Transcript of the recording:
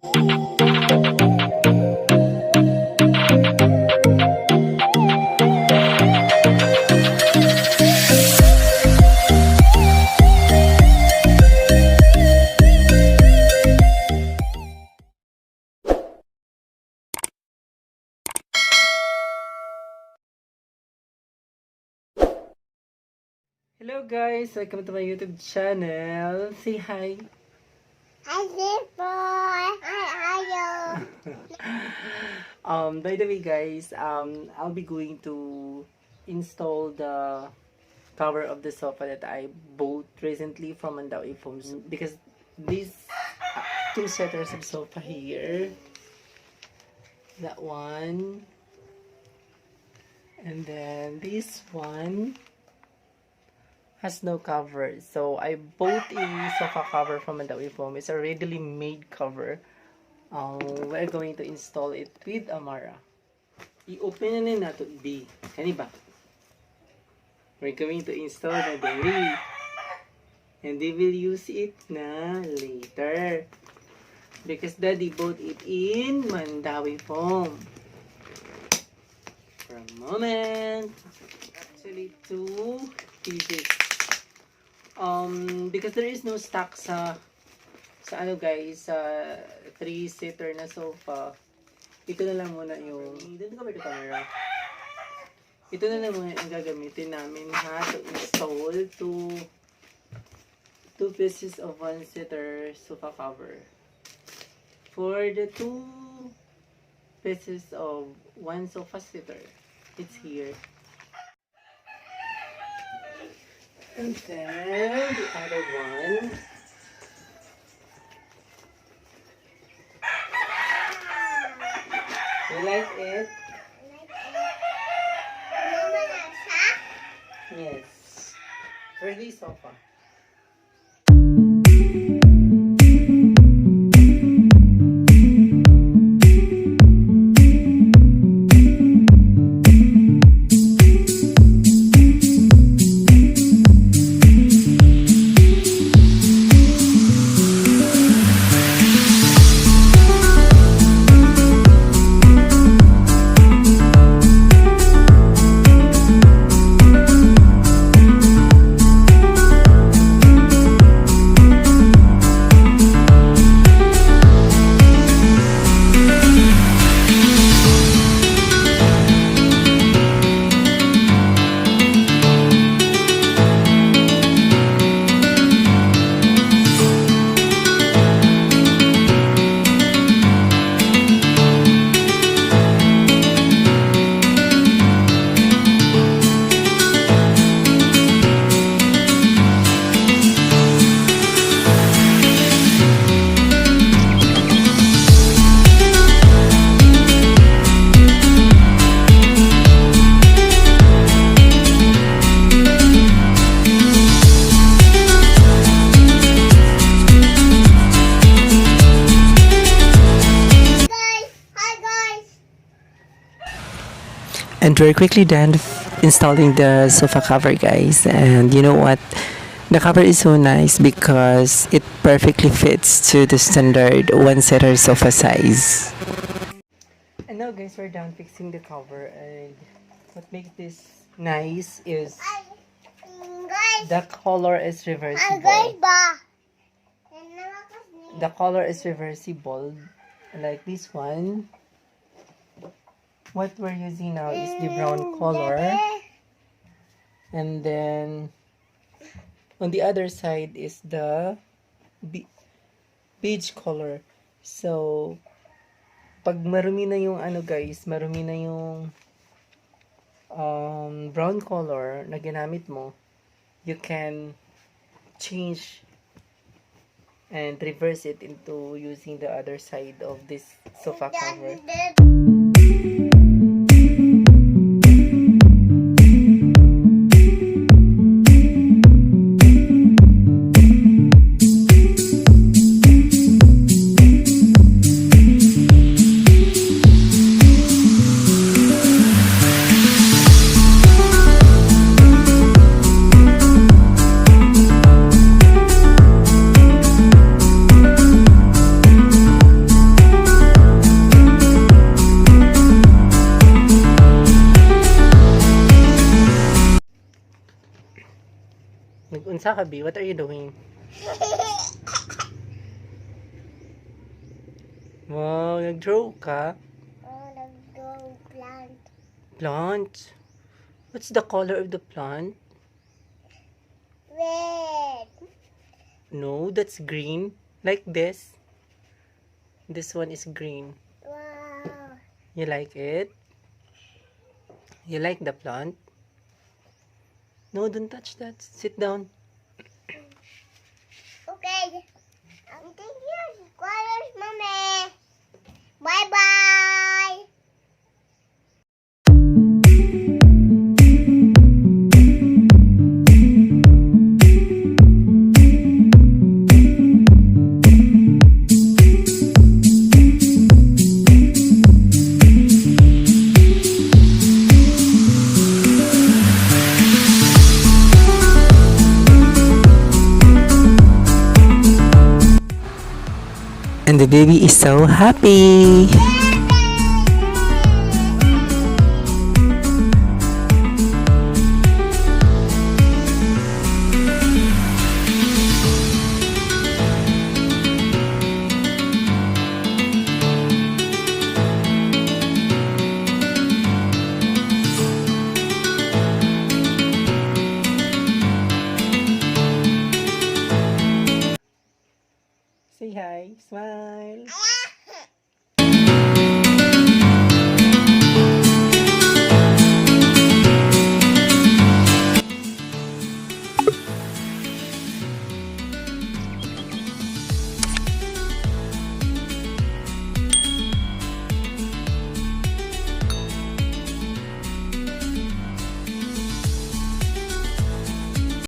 Hello guys, welcome to my YouTube channel. Say hi. Hi, boy. Hi, By the way guys, I'll be going to install the cover of the sofa that I bought recently from Mandawi Foams, because these two setters of sofa here, that one, and then this one has no cover. So I bought a sofa cover from Mandawi Foam. It's a readily made cover. We're going to install it with Amara. I-open na natin B. Kani ba? We're going to install na dali. And they will use it na later. Because Daddy bought it in Mandawi Foam. For a moment. Actually, 2 pieces. Because there is no stock sa ano guys, sa 3-seater na sofa. Ito na lang muna yung dito ka ba camera? Ito na lang muna yung gagamitin namin ha, to install two pieces of 1-seater sofa cover. For the 2 pieces of 1 sofa seater, it's here. And then the other one. You like it? Yes. For this sofa. And we're quickly done installing the sofa cover guys, and you know what, the cover is so nice because it perfectly fits to the standard 1-seater sofa size. And now guys, we're done fixing the cover, and what makes this nice is the color is reversible. The color is reversible, like this one. What we're using now is the brown color, and then on the other side is the beige color. So pag marumi na yung ano guys, marumi na yung brown color na ginamit mo, you can change and reverse it into using the other side of this sofa cover. Sakabi, what are you doing? Wow, nag-draw ka? Oh, nag-grow plant. Plant? What's the color of the plant? Red. No, that's green. Like this. This one is green. Wow. You like it? You like the plant? No, don't touch that. Sit down. Okay. I'm thinking colors, mommy. Bye-bye. And the baby is so happy.